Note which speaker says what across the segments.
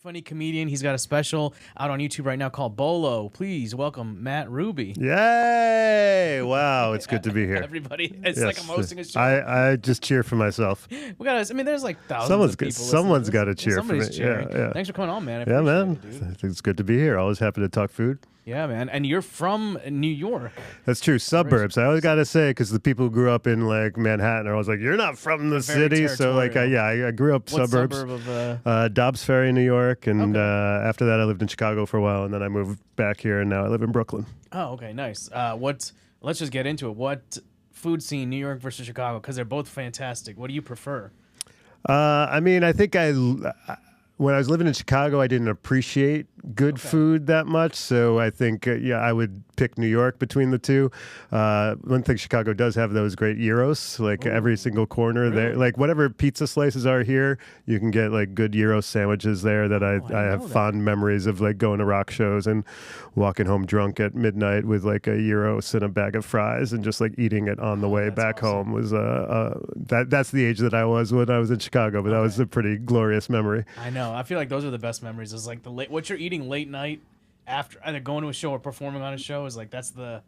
Speaker 1: funny comedian. He's got a special out on YouTube right now called BOLO. Please welcome Matt Ruby.
Speaker 2: Yay! Wow, it's good to be here.
Speaker 1: Everybody, it's like I'm hosting a show.
Speaker 2: I just cheer for myself.
Speaker 1: We got. I mean, there's like thousands of people.
Speaker 2: Someone's got to cheer for me.
Speaker 1: Cheering.
Speaker 2: Yeah.
Speaker 1: Thanks for coming on, man.
Speaker 2: Yeah, man.
Speaker 1: It, dude.
Speaker 2: I think it's good to be here. Always happy to talk food.
Speaker 1: Yeah, man. And you're from New York.
Speaker 2: That's true. Suburbs. I always got to say, because the people who grew up in like Manhattan are always like, you're not from the city. So like, I grew up
Speaker 1: What
Speaker 2: suburbs.
Speaker 1: Suburb of,
Speaker 2: Dobbs Ferry, New York. And after that, I lived in Chicago for a while. And then I moved back here. And now I live in Brooklyn.
Speaker 1: Oh, okay. Nice. Let's just get into it. What food scene, New York versus Chicago? Because they're both fantastic. What do you prefer?
Speaker 2: I mean, I think when I was living in Chicago, I didn't appreciate good food that much. So I think, I would pick New York between the two. One thing Chicago does have, though, is great gyros. Like every single corner there, like whatever pizza slices are here, you can get like good gyro sandwiches there that I have fond memories of, like going to rock shows and walking home drunk at midnight with like a gyros and a bag of fries and just like eating it on the way back home was that's the age that I was when I was in Chicago, but that was a pretty glorious memory.
Speaker 1: I know. I feel like those are the best memories. Is like what you're eating late night after either going to a show or performing on a show is like that's the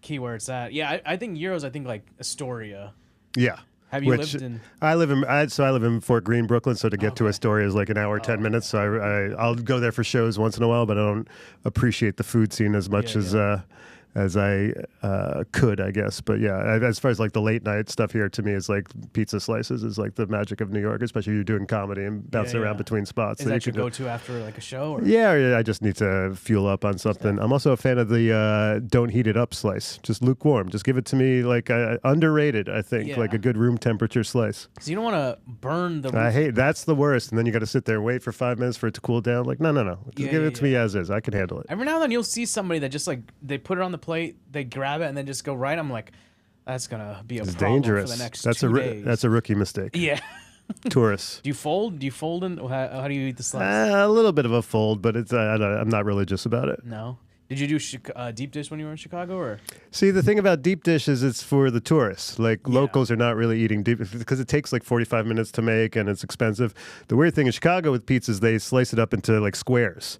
Speaker 1: key where it's at. Yeah, I think gyros. I think like Astoria.
Speaker 2: Yeah.
Speaker 1: Have you lived in?
Speaker 2: I live in Fort Greene, Brooklyn. So to get to Astoria is like an hour, 10 minutes. So I'll go there for shows once in a while, but I don't appreciate the food scene as much as I could, I guess. But yeah, as far as like the late night stuff here, to me, is like pizza slices is like the magic of New York, especially if you're doing comedy and bouncing around between spots.
Speaker 1: Is that your go-to after like a show? Or?
Speaker 2: Yeah, I just need to fuel up on something. I'm also a fan of the don't heat it up slice. Just lukewarm. Just give it to me like underrated, I think, like a good room temperature slice.
Speaker 1: Because you don't want to burn the...
Speaker 2: I hate, that's the worst. And then you got to sit there and wait for 5 minutes for it to cool down. Like, no. Just give it to me as is. I can handle it.
Speaker 1: Every now and then you'll see somebody that just like, they put it on the plate, they grab it and then just go right. I'm like, that's gonna be a problem
Speaker 2: dangerous.
Speaker 1: For the next
Speaker 2: that's
Speaker 1: 2 days.
Speaker 2: That's a rookie mistake.
Speaker 1: Yeah.
Speaker 2: Tourists.
Speaker 1: Do you fold? In? How do you eat the slice?
Speaker 2: A little bit of a fold, but it's I'm not religious about it.
Speaker 1: No. Did you do deep dish when you were in Chicago, or?
Speaker 2: See, the thing about deep dish is it's for the tourists. Like locals are not really eating deep because it takes like 45 minutes to make and it's expensive. The weird thing in Chicago with pizzas, they slice it up into like squares.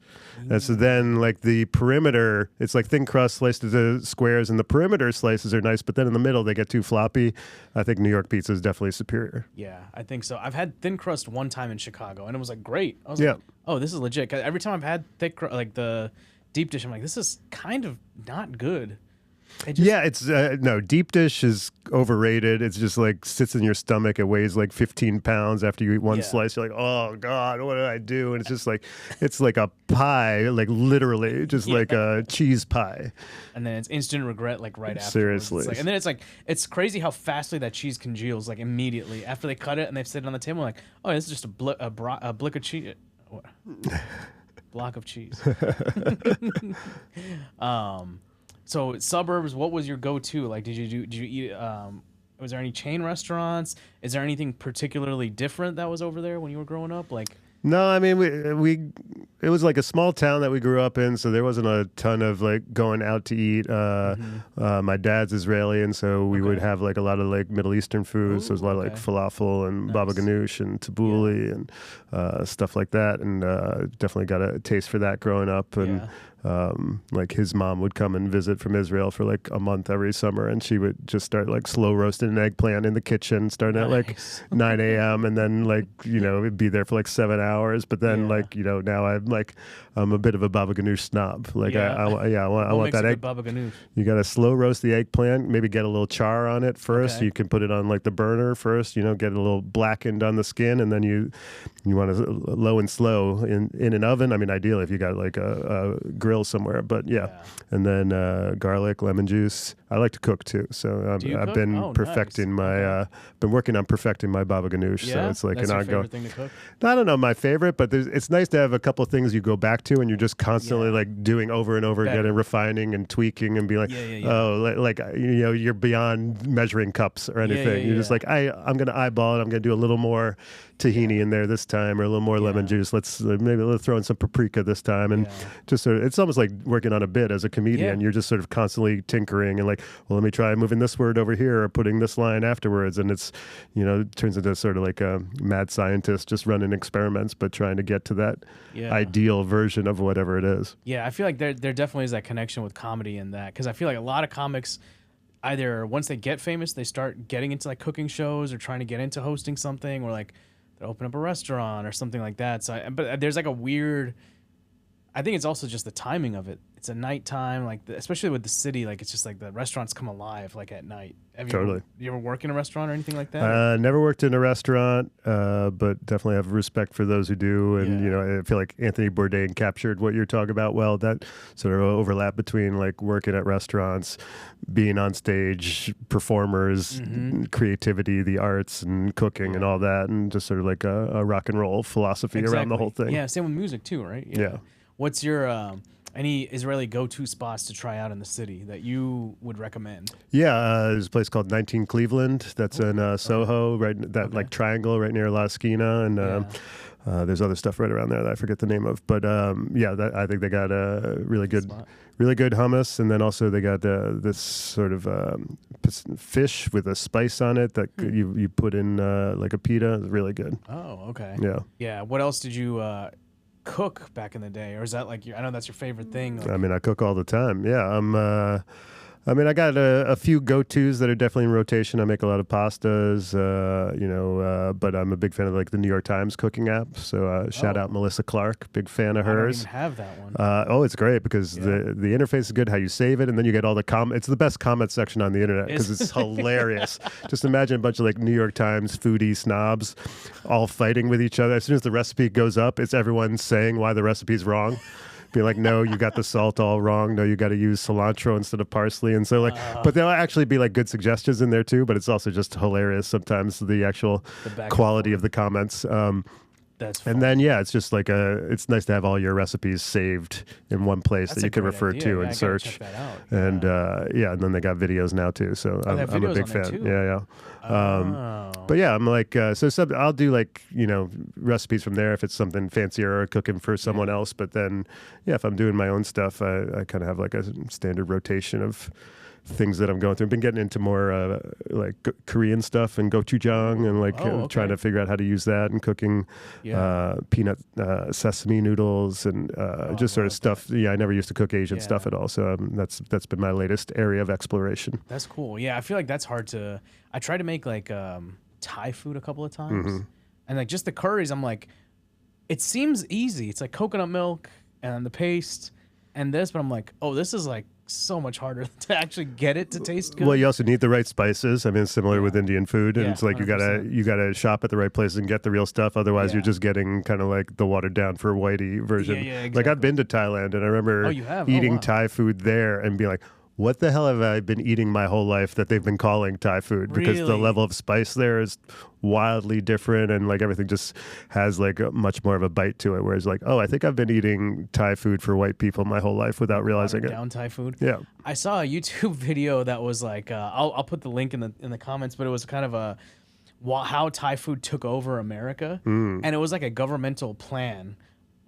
Speaker 2: And so then like the perimeter, it's like thin crust sliced into squares, and the perimeter slices are nice, but then in the middle they get too floppy. I think New York pizza is definitely superior.
Speaker 1: Yeah, I think so. I've had thin crust one time in Chicago, and it was like great. I was like, oh, this is legit. 'Cause every time I've had thick like the deep dish, I'm like, this is kind of not good.
Speaker 2: It's no, deep dish is overrated. It's just like sits in your stomach. It weighs like 15 pounds after you eat one slice. You're like, oh God, what did I do? And it's just like, it's like a pie, like literally just like a cheese pie.
Speaker 1: And then it's instant regret, like right after.
Speaker 2: Seriously.
Speaker 1: And then it's crazy how fastly that cheese congeals, like immediately after they cut it and they've sit it on the table. Like, oh, this is just a blick of cheese. Block of cheese. So suburbs, what was your go-to? Like, did you eat? Was there any chain restaurants? Is there anything particularly different that was over there when you were growing up? Like,
Speaker 2: no, I mean it was like a small town that we grew up in, so there wasn't a ton of like going out to eat. My dad's Israeli, and so we would have like a lot of like Middle Eastern food. So there's a lot of like falafel and baba ganoush and tabbouleh and stuff like that, and definitely got a taste for that growing up. And like his mom would come and visit from Israel for like a month every summer, and she would just start like slow roasting an eggplant in the kitchen, starting at like 9 a.m. and then like it'd be there for like 7 hours. But then like now I'm a bit of a baba ganoush snob. Like I want that egg.
Speaker 1: Baba ganoush?
Speaker 2: You got to slow roast the eggplant, maybe get a little char on it first. You can put it on like the burner first, get a little blackened on the skin, and then you want to low and slow in an oven. I mean, ideally if you got like a grill somewhere, but and then garlic, lemon juice. I like to cook too, so I've been perfecting my been working on perfecting my baba ganoush. So it's like
Speaker 1: that's
Speaker 2: an
Speaker 1: your
Speaker 2: ongoing
Speaker 1: favorite thing to cook?
Speaker 2: I don't know my favorite, but it's nice to have a couple of things you go back to and you're just constantly like doing over and over again and refining and tweaking and be like you're beyond measuring cups or anything. You're just like I'm gonna eyeball it. I'm gonna do a little more tahini in there this time, or a little more lemon juice. Let's throw in some paprika this time, and just sort of, it's almost like working on a bit as a comedian. You're just sort of constantly tinkering and like, well, let me try moving this word over here or putting this line afterwards, and it's, it turns into sort of like a mad scientist just running experiments, but trying to get to that ideal version of whatever it is.
Speaker 1: Yeah, I feel like there definitely is that connection with comedy in that, because I feel like a lot of comics, either once they get famous, they start getting into like cooking shows or trying to get into hosting something, or like they open up a restaurant or something like that. So, but there's like a weird, I think it's also just the timing of it. It's a nighttime, like especially with the city, like it's just like the restaurants come alive like at night.
Speaker 2: Totally.
Speaker 1: You ever work in a restaurant or anything like that?
Speaker 2: Never worked in a restaurant, but definitely have respect for those who do. And, I feel like Anthony Bourdain captured what you're talking about well, that sort of overlap between like working at restaurants, being on stage, performers, creativity, the arts and cooking and all that, and just sort of like a rock and roll philosophy around the whole thing.
Speaker 1: Yeah, same with music too, right?
Speaker 2: Yeah.
Speaker 1: What's your any Israeli go-to spots to try out in the city that you would recommend?
Speaker 2: Yeah, there's a place called 19 Cleveland that's in Soho, right? That like triangle right near La Esquina, and there's other stuff right around there that I forget the name of. But I think they got a really good hummus, and then also they got this sort of fish with a spice on it that you put in like a pita. It's really good.
Speaker 1: Oh, okay.
Speaker 2: Yeah.
Speaker 1: Yeah. What else did you cook back in the day, or is that like I know that's your favorite thing? Like,
Speaker 2: I mean, I cook all the time. Yeah, I got a few go-tos that are definitely in rotation. I make a lot of pastas, but I'm a big fan of like the New York Times cooking app. So shout out Melissa Clark, big fan of hers.
Speaker 1: I don't even have that one.
Speaker 2: It's great because the interface is good, how you save it, and then you get all the It's the best comment section on the internet because it's hilarious. Just imagine a bunch of like New York Times foodie snobs all fighting with each other. As soon as the recipe goes up, it's everyone saying why the recipe's wrong. Be like, no, you got the salt all wrong. No, you got to use cilantro instead of parsley. And so like, but there'll actually be like good suggestions in there too, but it's also just hilarious sometimes, the actual quality of the comments.
Speaker 1: That's fun.
Speaker 2: And then, it's just like it's nice to have all your recipes saved in one place that you can refer to and search.
Speaker 1: Check that out.
Speaker 2: And and then they got videos now too. So I'm a big fan. Yeah. But yeah, I'm like, I'll do like, recipes from there if it's something fancier or cooking for someone else. But then, if I'm doing my own stuff, I kind of have like a standard rotation of things that I'm going through. I've been getting into more like Korean stuff and gochujang and like trying to figure out how to use that and cooking peanut sesame noodles and just sort of stuff. Yeah, I never used to cook Asian stuff at all. So that's been my latest area of exploration.
Speaker 1: That's cool. Yeah, I feel like that's hard to... I tried to make like Thai food a couple of times. And like just the curries, I'm like, it seems easy. It's like coconut milk and the paste and this, but I'm like, oh, this is like so much harder to actually get it to taste good.
Speaker 2: Well, you also need the right spices. I mean, it's similar with Indian food, and it's like
Speaker 1: 100%.
Speaker 2: you gotta shop at the right place and get the real stuff. Otherwise, you're just getting kind of like the watered down for whitey version.
Speaker 1: Yeah, exactly.
Speaker 2: Like I've been to Thailand, and I remember eating Thai food there and being like, what the hell have I been eating my whole life that they've been calling Thai food? Because the level of spice there is wildly different, and like everything just has like a much more of a bite to it. Whereas like, I think I've been eating Thai food for white people my whole life without realizing it.
Speaker 1: Down Thai food.
Speaker 2: Yeah,
Speaker 1: I saw a YouTube video that was like, I'll put the link in the comments, but it was kind of how Thai food took over America, and it was like a governmental plan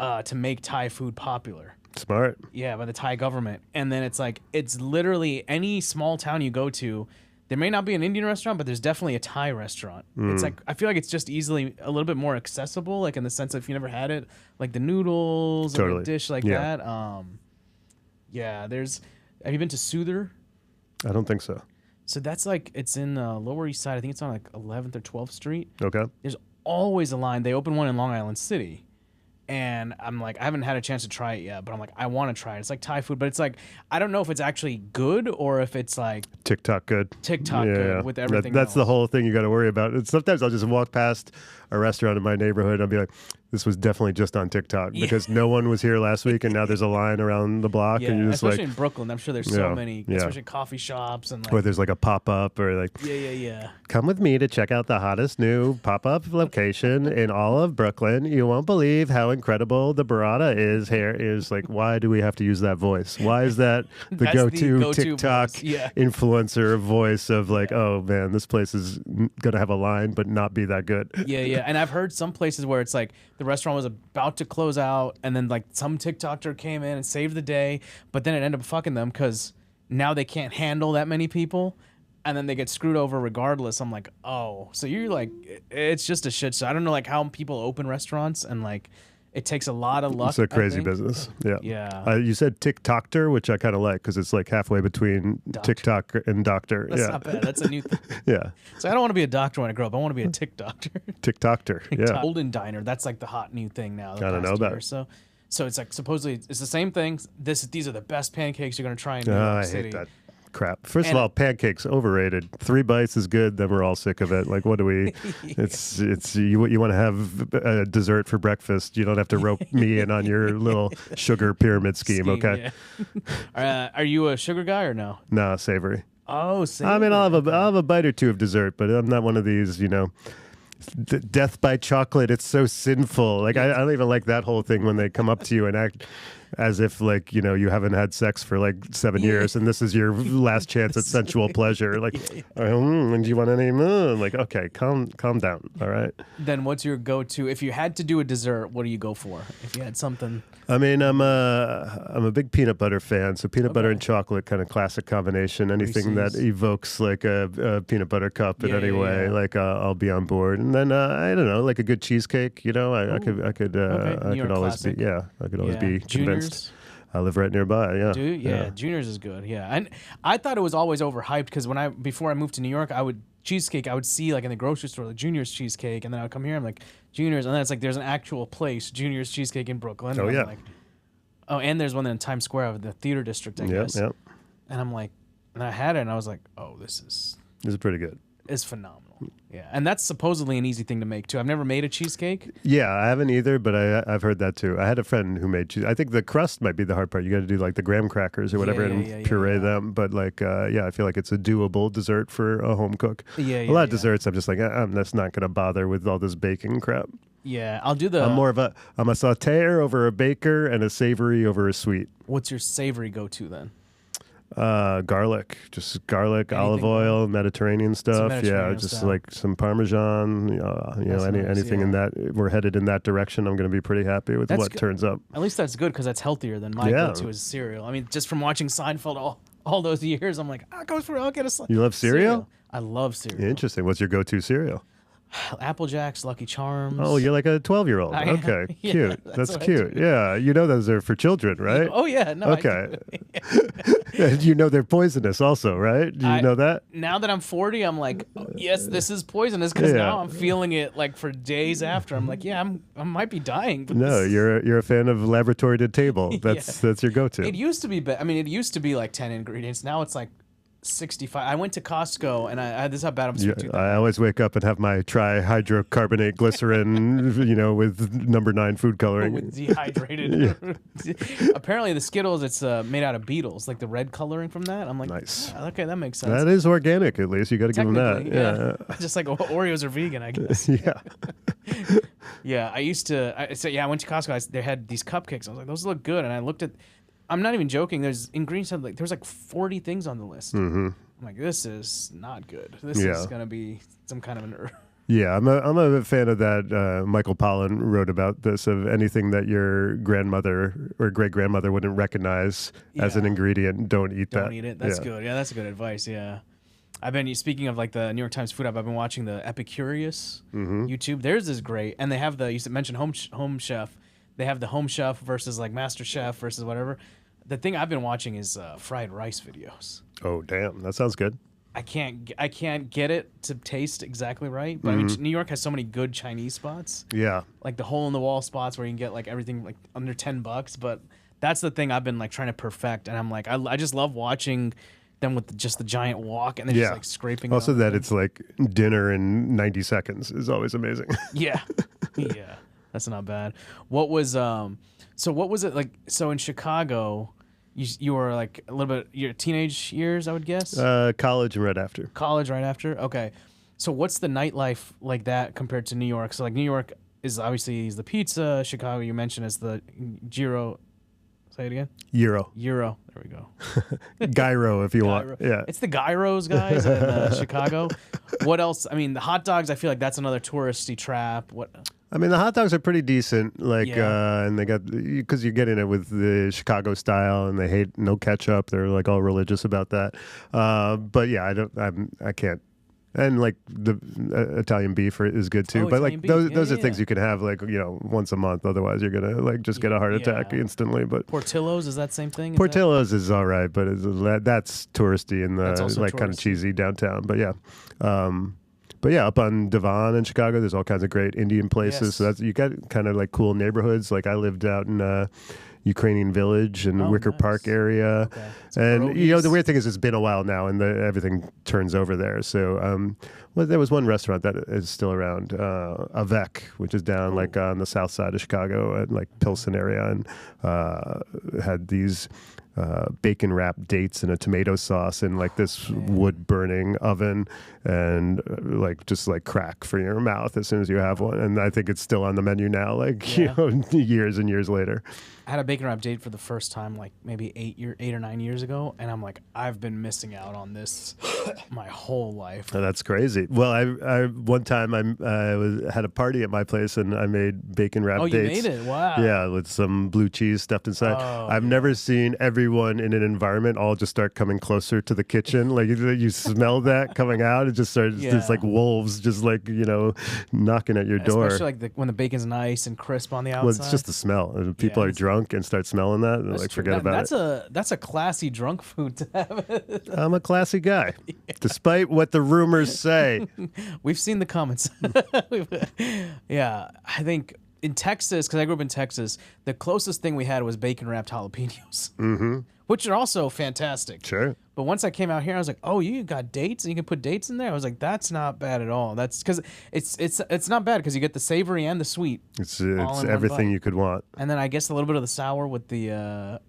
Speaker 1: to make Thai food popular.
Speaker 2: Smart.
Speaker 1: Yeah, by the Thai government. And then it's like, it's literally any small town you go to, there may not be an Indian restaurant, but there's definitely a Thai restaurant. It's like, I feel like it's just easily a little bit more accessible, like in the sense that if you never had it, like the noodles or a dish like that. Have you been to Soother?
Speaker 2: I don't think so.
Speaker 1: So that's like, it's in Lower East Side. I think it's on like 11th or 12th Street.
Speaker 2: Okay.
Speaker 1: There's always a line. They opened one in Long Island City. And I'm like, I haven't had a chance to try it yet, but I'm like, I want to try it. It's like Thai food, but it's like, I don't know if it's actually good or if it's like
Speaker 2: TikTok good
Speaker 1: with everything
Speaker 2: that's
Speaker 1: else.
Speaker 2: the whole thing you got to worry about. And sometimes I'll just walk past a restaurant in my neighborhood and I'll be like, this was definitely just on TikTok because no one was here last week and now there's a line around the block and you're just
Speaker 1: especially
Speaker 2: like,
Speaker 1: in Brooklyn, I'm sure there's so many, especially coffee shops and like,
Speaker 2: or there's like a pop-up or like, come with me to check out the hottest new pop-up location in all of Brooklyn. You won't believe how incredible the burrata is here. Is like, why do we have to use that voice? Why is that the go-to TikTok influencer voice of like, oh man, this place is gonna have a line but not be that good?
Speaker 1: and I've heard some places where it's like the restaurant was about to close out, and then like some TikToker came in and saved the day, but then it ended up fucking them because now they can't handle that many people, and then they get screwed over regardless. I'm like, oh, so you're like, it's just a shit show. I don't know like how people open restaurants, and like it takes a lot of luck.
Speaker 2: It's a crazy business. Yeah.
Speaker 1: Yeah.
Speaker 2: You said TikTokter, which I kind of like because it's like halfway between TikTok and doctor.
Speaker 1: That's
Speaker 2: yeah.
Speaker 1: not bad. That's a new thing.
Speaker 2: Yeah.
Speaker 1: So I don't want to be a doctor when I grow up. I want to be a TikToker.
Speaker 2: TikTokter. Yeah.
Speaker 1: Golden Diner. That's like the hot new thing now.
Speaker 2: I don't know about it.
Speaker 1: So it's like supposedly it's the same thing. These are the best pancakes you're gonna try in New
Speaker 2: I
Speaker 1: York City.
Speaker 2: hate that crap. First of all, pancakes overrated. 3 bites is good. Then we're all sick of it. Like, what do we? It's you want to have a dessert for breakfast. You don't have to rope me in on your little sugar pyramid scheme. Okay.
Speaker 1: Yeah. Are you a sugar guy or no?
Speaker 2: No, savory.
Speaker 1: Oh, savory.
Speaker 2: I mean, I'll have a bite or two of dessert, but I'm not one of these. Death by chocolate. It's so sinful. Like I don't even like that whole thing when they come up to you and act as if like you haven't had sex for like 7 years and this is your last chance at sensual pleasure. Like, and do you want any? I'm like, okay, calm down. All right.
Speaker 1: Then what's your go-to if you had to do a dessert? What do you go for if you had something?
Speaker 2: I mean, I'm a big peanut butter fan, so peanut butter and chocolate kind of classic combination. Anything that evokes like a peanut butter cup in any way, like I'll be on board. And then I don't know, like a good cheesecake. I could always
Speaker 1: classic.
Speaker 2: be I could always be
Speaker 1: Junior's?
Speaker 2: convinced. I live right nearby. Yeah.
Speaker 1: Do you? Yeah, Junior's is good. Yeah, and I thought it was always overhyped because before I moved to New York, I would see like in the grocery store like Junior's cheesecake, and then I would come here, I'm like Junior's, and then it's like there's an actual place, Junior's Cheesecake in Brooklyn.
Speaker 2: Oh,
Speaker 1: and
Speaker 2: yeah.
Speaker 1: I'm like, oh, and there's one in Times Square of the theater district, I guess.
Speaker 2: Yeah.
Speaker 1: And I'm like, and I had it, and I was like, oh, this is
Speaker 2: pretty good.
Speaker 1: It's phenomenal. Yeah, and that's supposedly an easy thing to make too. I've never made a cheesecake.
Speaker 2: Yeah, I haven't either, but I've heard that too. I had a friend who made cheese. I think the crust might be the hard part. You got to do like the graham crackers or whatever and puree them. But like, I feel like it's a doable dessert for a home cook. A lot of desserts, I'm just like, I'm just not going to bother with all this baking crap.
Speaker 1: Yeah, I'll do the.
Speaker 2: I'm a sautéer over a baker and a savory over a sweet.
Speaker 1: What's your savory go-to then?
Speaker 2: Garlic, olive oil, Mediterranean stuff. Like some Parmesan. Anything in that. We're headed in that direction. I'm going to be pretty happy with what turns up.
Speaker 1: At least that's good because that's healthier than my go-to is cereal. I mean, just from watching Seinfeld all those years, I'm like, I'll get a.
Speaker 2: You love cereal?
Speaker 1: I love cereal.
Speaker 2: Interesting. What's your go-to cereal?
Speaker 1: Apple Jacks, Lucky Charms.
Speaker 2: Oh, you're like a 12-year-old. Okay, cute. That's cute. Yeah, those are for children, right?
Speaker 1: Oh yeah, no.
Speaker 2: Okay. And they're poisonous, also, right? Do you know that?
Speaker 1: Now that I'm 40, I'm like, oh, yes, this is poisonous because now I'm feeling it like for days after. I'm like, I might be dying.
Speaker 2: No, you're a fan of laboratory to table. That's your go-to.
Speaker 1: It used to be, it used to be like 10 ingredients. Now it's like 65. I went to Costco and this is how bad I'm switching.
Speaker 2: I always wake up and have my trihydrocarbonate glycerin, with number 9 food coloring.
Speaker 1: With dehydrated. Apparently the Skittles, it's made out of beetles, like the red coloring from that. I'm like,
Speaker 2: nice.
Speaker 1: Okay, that makes sense.
Speaker 2: That is organic, at least. You got to give them that.
Speaker 1: Yeah. Just like Oreos are vegan, I guess.
Speaker 2: Yeah.
Speaker 1: Yeah, I went to Costco. They had these cupcakes. I was like, those look good. And I looked at. I'm not even joking. There's ingredients there's like 40 things on the list.
Speaker 2: Mm-hmm.
Speaker 1: I'm like, this is not good. This is gonna be some kind of an.
Speaker 2: Yeah, I'm a fan of that. Michael Pollan wrote about this of anything that your grandmother or great grandmother wouldn't recognize as an ingredient. Don't eat that.
Speaker 1: Don't eat it. That's good. Yeah, that's good advice. Yeah. Speaking of like the New York Times food app, I've been watching the Epicurious YouTube. Theirs is great, and they have you mentioned Home Chef. They have the Home Chef versus like Master Chef versus whatever. The thing I've been watching is fried rice videos.
Speaker 2: Oh damn, that sounds good.
Speaker 1: I can't get it to taste exactly right, but I mean New York has so many good Chinese spots.
Speaker 2: Yeah,
Speaker 1: like the hole in the wall spots where you can get like everything like under $10. But that's the thing I've been like trying to perfect, and I'm like I just love watching them with just the giant wok and they're just like scraping.
Speaker 2: Also, that it's like dinner in 90 seconds is always amazing.
Speaker 1: Yeah. That's not bad. What was what was it like? So in Chicago, you were like a little bit your teenage years, I would guess.
Speaker 2: College and right after.
Speaker 1: College right after. Okay. So what's the nightlife like that compared to New York? So like New York is obviously the pizza. Chicago, you mentioned, is the gyro Say it again.
Speaker 2: Gyro.
Speaker 1: Gyro. There we go.
Speaker 2: Gyro, if you
Speaker 1: Gyro.
Speaker 2: want. Yeah.
Speaker 1: It's the gyros, guys, in Chicago. What else? I mean, the hot dogs, I feel like that's another touristy trap. What?
Speaker 2: I mean, the hot dogs are pretty decent,
Speaker 1: Yeah.
Speaker 2: and they got, because you're getting it with the Chicago style, and they hate no ketchup. They're like all religious about that. But yeah, I can't. And like the Italian beef is good too.
Speaker 1: Oh,
Speaker 2: But like
Speaker 1: Italian beef.
Speaker 2: those
Speaker 1: Yeah,
Speaker 2: are things you can have like once a month. Otherwise, you're gonna like just get a heart attack
Speaker 1: Yeah.
Speaker 2: instantly. But
Speaker 1: Portillo's, is that same thing?
Speaker 2: Portillo's is all right, but that's touristy and
Speaker 1: That's also
Speaker 2: like kind of
Speaker 1: touristy.
Speaker 2: cheesy downtown. But yeah. But yeah, up on Devon in Chicago, there's all kinds of great Indian places.
Speaker 1: Yes.
Speaker 2: So you got kind of like cool neighborhoods. Like I lived out in Ukrainian Village and
Speaker 1: Oh,
Speaker 2: Wicker
Speaker 1: nice.
Speaker 2: Park area.
Speaker 1: Okay. Some
Speaker 2: And the
Speaker 1: pierogies.
Speaker 2: weird thing is it's been a while now, and everything turns over there. So well, there was one restaurant that is still around, Avec, which is down like on the south side of Chicago at like Pilsen area, and had these bacon wrapped dates in a tomato sauce in like this wood burning oven, and like just like crack for your mouth as soon as you have one. And I think it's still on the menu now, like years and years later.
Speaker 1: I had a bacon wrap date for the first time like maybe 8 or 9 years ago, and I'm like, I've been missing out on this my whole life.
Speaker 2: Oh, that's crazy. Well, I one time I had a party at my place and I made bacon wrap
Speaker 1: Oh, you
Speaker 2: dates.
Speaker 1: made it? Wow.
Speaker 2: Yeah, with some blue cheese stuffed inside.
Speaker 1: Oh,
Speaker 2: I've never seen everyone in an environment all just start coming closer to the kitchen. Like you smell that coming out. It just starts. It's like wolves, just like knocking at your door.
Speaker 1: Especially like when the bacon's nice and crisp on the outside.
Speaker 2: Well, it's just the smell. And people are drunk and start smelling that, and like forget about it.
Speaker 1: That's a classy drunk food to have.
Speaker 2: I'm a classy guy, despite what the rumors say.
Speaker 1: We've seen the comments. Yeah, I think in Texas, because I grew up in Texas, the closest thing we had was bacon wrapped jalapenos, which are also fantastic.
Speaker 2: Sure.
Speaker 1: But once I came out here, I was like, "Oh, you got dates, and you can put dates in there." I was like, "That's not bad at all." That's because it's not bad because you get the savory and the sweet.
Speaker 2: It's
Speaker 1: all in one
Speaker 2: everything
Speaker 1: bite.
Speaker 2: you could want.
Speaker 1: And then I guess a little bit of the sour with the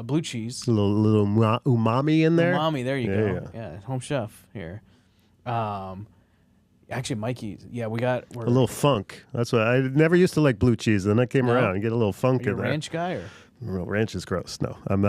Speaker 1: blue cheese.
Speaker 2: A little umami in there.
Speaker 1: Umami, there you
Speaker 2: Yeah,
Speaker 1: go. Yeah, home chef here. Actually, Mikey, yeah, we're
Speaker 2: A little funk. That's why I never used to like blue cheese. Then I came
Speaker 1: No?
Speaker 2: around and get a little funk
Speaker 1: you a
Speaker 2: in there.
Speaker 1: ranch guy or
Speaker 2: Well, ranch is gross. No, I'm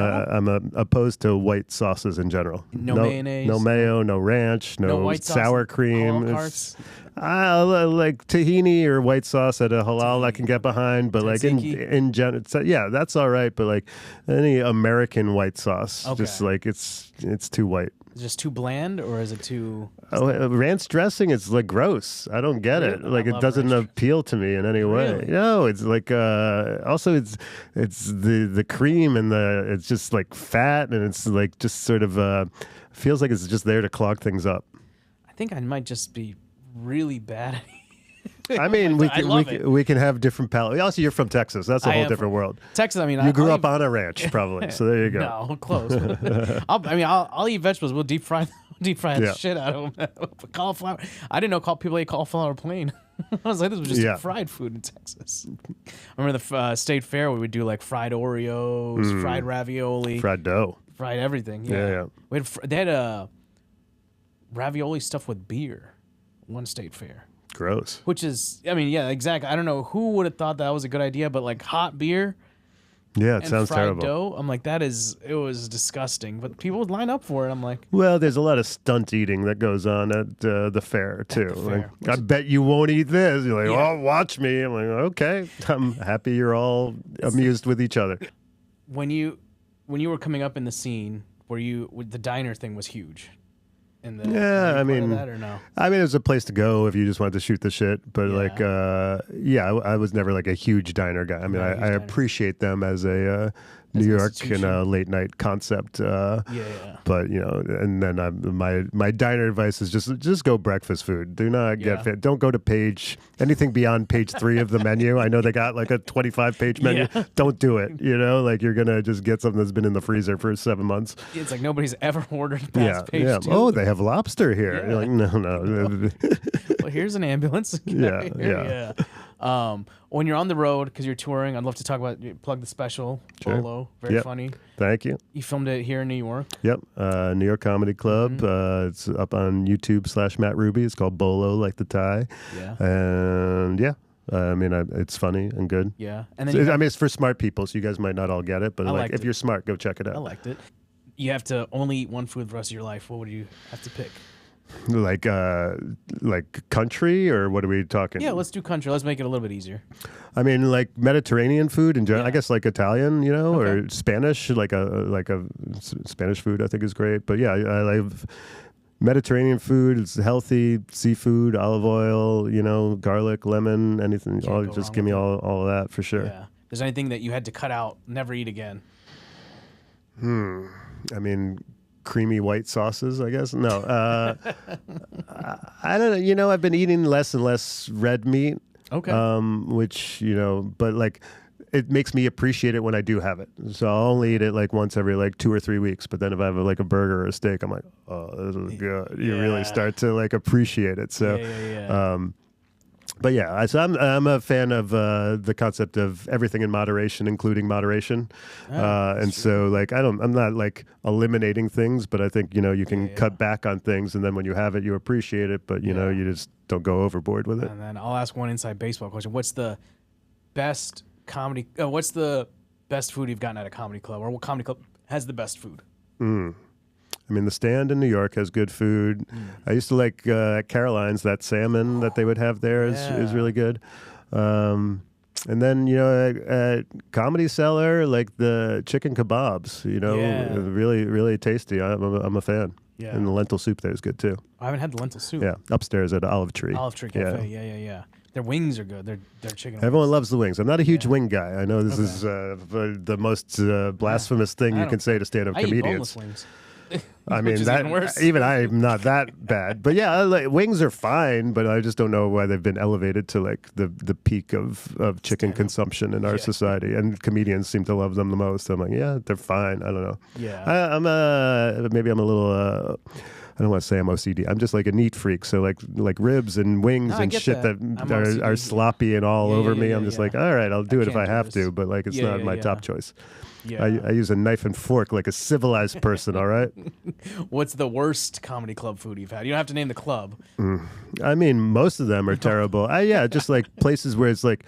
Speaker 2: opposed to white sauces in general.
Speaker 1: No mayonnaise?
Speaker 2: no mayo, no ranch, no
Speaker 1: white sauce
Speaker 2: sour
Speaker 1: at
Speaker 2: cream.
Speaker 1: Halal
Speaker 2: It's- I like tahini or white sauce at a halal I can get behind, but like
Speaker 1: Tzatziki?
Speaker 2: in general, yeah, that's all right. But like any American white sauce,
Speaker 1: Okay.
Speaker 2: just like it's too white.
Speaker 1: Is it just too bland or is it too?
Speaker 2: Ranch dressing is like gross. I don't get it.
Speaker 1: Really?
Speaker 2: Like
Speaker 1: I
Speaker 2: it
Speaker 1: love
Speaker 2: doesn't
Speaker 1: ranch
Speaker 2: appeal to me in any way.
Speaker 1: Really?
Speaker 2: No, it's like also it's the cream and it's just like fat and it's like just sort of feels like it's just there to clog things up.
Speaker 1: I think I might just be really bad at it.
Speaker 2: I mean,
Speaker 1: I love it.
Speaker 2: we can have different palates. Also, you're from Texas. That's a
Speaker 1: I
Speaker 2: whole
Speaker 1: am
Speaker 2: different
Speaker 1: from
Speaker 2: world.
Speaker 1: Texas, I mean,
Speaker 2: You grew
Speaker 1: I'll
Speaker 2: up on a ranch, probably. So there you go.
Speaker 1: No, close. I'll eat vegetables. We'll deep fry the
Speaker 2: Yeah.
Speaker 1: shit out of them. Cauliflower. I didn't know people ate cauliflower plain. I was like, this was just
Speaker 2: Yeah.
Speaker 1: fried food in Texas. I remember the state fair. We would do like fried Oreos, fried ravioli,
Speaker 2: Fried dough.
Speaker 1: fried everything.
Speaker 2: Yeah.
Speaker 1: We had they had ravioli stuffed with beer. One state fair.
Speaker 2: Gross.
Speaker 1: Which is, I mean, yeah, exactly. I don't know who would have thought that was a good idea, but like hot beer
Speaker 2: Yeah, it
Speaker 1: and
Speaker 2: sounds
Speaker 1: fried
Speaker 2: terrible.
Speaker 1: dough, I'm like, it was disgusting. But people would line up for it. I'm like,
Speaker 2: Well, there's a lot of stunt eating that goes on at the fair too.
Speaker 1: fair.
Speaker 2: Like, I bet you won't eat this. You're like,
Speaker 1: Yeah.
Speaker 2: oh, watch me. I'm like, okay. I'm happy you're all amused with each other.
Speaker 1: when you were coming up in the scene, the diner thing was huge. In the,
Speaker 2: Yeah,
Speaker 1: were you
Speaker 2: I
Speaker 1: part of
Speaker 2: mean,
Speaker 1: that or no?
Speaker 2: I mean, it was a place to go if you just wanted to shoot the shit. But
Speaker 1: Yeah.
Speaker 2: like, I was never like a huge diner guy. I mean,
Speaker 1: Not a huge
Speaker 2: I
Speaker 1: diner.
Speaker 2: appreciate them as a New
Speaker 1: an
Speaker 2: York
Speaker 1: institution.
Speaker 2: and a late night concept.
Speaker 1: Yeah.
Speaker 2: But and then my diner advice is just go breakfast food. Do not get
Speaker 1: Yeah.
Speaker 2: fit. Don't go to anything beyond page 3 of the menu. I know they got like a 25-page menu.
Speaker 1: Yeah.
Speaker 2: Don't do it. Like you're gonna just get something that's been in the freezer for 7 months.
Speaker 1: It's like nobody's ever ordered
Speaker 2: Yeah,
Speaker 1: past page
Speaker 2: yeah.
Speaker 1: 2.
Speaker 2: Oh, they have lobster here.
Speaker 1: Yeah.
Speaker 2: You're like, no.
Speaker 1: Well, here's an ambulance.
Speaker 2: Yeah.
Speaker 1: When you're on the road because you're touring, I'd love to talk about plug the special.
Speaker 2: Sure.
Speaker 1: BOLO, very
Speaker 2: Yep.
Speaker 1: funny.
Speaker 2: Thank you.
Speaker 1: You filmed it here in New York.
Speaker 2: Yep. New York Comedy Club. It's up on YouTube /Matt Ruby. It's called BOLO, like the tie.
Speaker 1: Yeah.
Speaker 2: And yeah, I mean, it's funny and good.
Speaker 1: Yeah. And then
Speaker 2: I mean, it's for smart people, so you guys might not all get it, but like if
Speaker 1: it.
Speaker 2: you're smart, go check it out.
Speaker 1: I liked it. You have to only eat one food the rest of your life. What would you have to pick?
Speaker 2: Like country, or what are we talking?
Speaker 1: Yeah, let's do country. Let's make it a little bit easier.
Speaker 2: I mean, like Mediterranean food in general.
Speaker 1: Yeah.
Speaker 2: I guess like Italian, you know,
Speaker 1: Okay.
Speaker 2: or Spanish. Like a Spanish food, I think is great. But yeah, I love Mediterranean food. It's healthy, seafood, olive oil, you know, garlic, lemon, anything.
Speaker 1: Can't go
Speaker 2: Just
Speaker 1: wrong
Speaker 2: give me
Speaker 1: with
Speaker 2: all of that for sure.
Speaker 1: Yeah. There's anything that you had to cut out, never eat again?
Speaker 2: I mean, creamy white sauces, I guess. No, I don't know. You know, I've been eating less and less red meat.
Speaker 1: Okay.
Speaker 2: Which, you know, but like it makes me appreciate it when I do have it. So I'll only eat it like once every like 2 or 3 weeks. But then if I have like a burger or a steak, I'm like, oh, this is good. You really start to like appreciate it. So, but yeah, so I'm a fan of the concept of everything in moderation, including moderation. And so like I'm not like eliminating things, but I think, you know, you can cut back on things, and then when you have it, you appreciate it, but you know, you just don't go overboard with it.
Speaker 1: And then I'll ask one inside baseball question. What's the best comedy? What's the best food you've gotten at a comedy club, or what comedy club has the best food?
Speaker 2: I mean, the Stand in New York has good food. I used to like at Caroline's, that salmon that they would have there is really good. And then, you know, at Comedy Cellar, like the chicken kebabs, you know, really, really tasty. I'm a fan.
Speaker 1: Yeah.
Speaker 2: And the lentil soup there is good too.
Speaker 1: I haven't had the lentil soup.
Speaker 2: Yeah, upstairs at Olive Tree.
Speaker 1: Olive Tree Cafe. Yeah. Their wings are good. Their chicken.
Speaker 2: Everyone loves the wings. I'm not a huge wing guy. I know this is the most blasphemous thing you can say to stand-up comedians.
Speaker 1: I eat boneless wings.
Speaker 2: I mean,
Speaker 1: that
Speaker 2: even I'm not that bad. But yeah, like, wings are fine, but I just don't know why they've been elevated to like the peak of chicken consumption in our society. And comedians seem to love them the most. I'm like, yeah, they're fine. I don't know.
Speaker 1: Yeah.
Speaker 2: Maybe I'm a little. I don't want to say I'm OCD. I'm just like a neat freak. So like ribs and wings and shit that are sloppy and all over me. I'm just like, all right, I'll do it if I have to, but like it's not my top choice. Yeah. I use a knife and fork like a civilized person, all right?
Speaker 1: What's the worst comedy club food you've had? You don't have to name the club.
Speaker 2: I mean, most of them are terrible. Just like places where it's like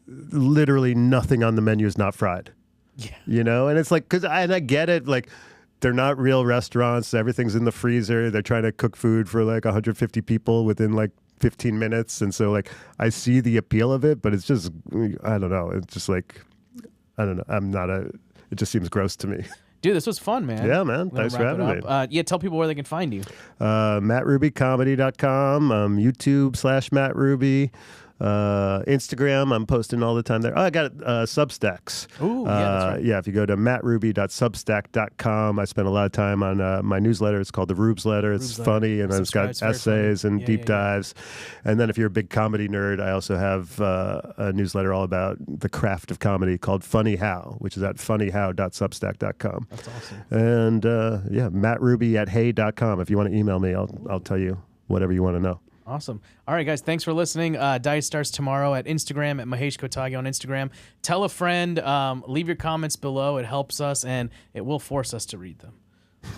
Speaker 2: literally nothing on the menu is not fried. Yeah. You know? And it's like, and I get it, like, they're not real restaurants. Everything's in the freezer. They're trying to cook food for like 150 people within like 15 minutes. And so like I see the appeal of it, but it's just, I don't know. It's just like, I don't know. It just seems gross to me.
Speaker 1: Dude, this was fun, man.
Speaker 2: Yeah, man. Thanks for having me.
Speaker 1: Tell people where they can find you.
Speaker 2: MattRubyComedy.com, YouTube/Matt Ruby. Instagram, I'm posting all the time there. Oh, I got Substacks.
Speaker 1: Ooh, that's right.
Speaker 2: Yeah, if you go to mattruby.substack.com, I spend a lot of time on my newsletter. It's called the Rubes Letter. It's funny, and it's got essays and deep dives. And then if you're a big comedy nerd, I also have a newsletter all about the craft of comedy called Funny How, which is at funnyhow.substack.com.
Speaker 1: That's awesome.
Speaker 2: And mattruby@hey.com. If you want to email me, I'll tell you whatever you want to know.
Speaker 1: Awesome. All right, guys. Thanks for listening. Dice starts tomorrow at Instagram at Mahesh Kotagi on Instagram. Tell a friend. Leave your comments below. It helps us, and it will force us to read them.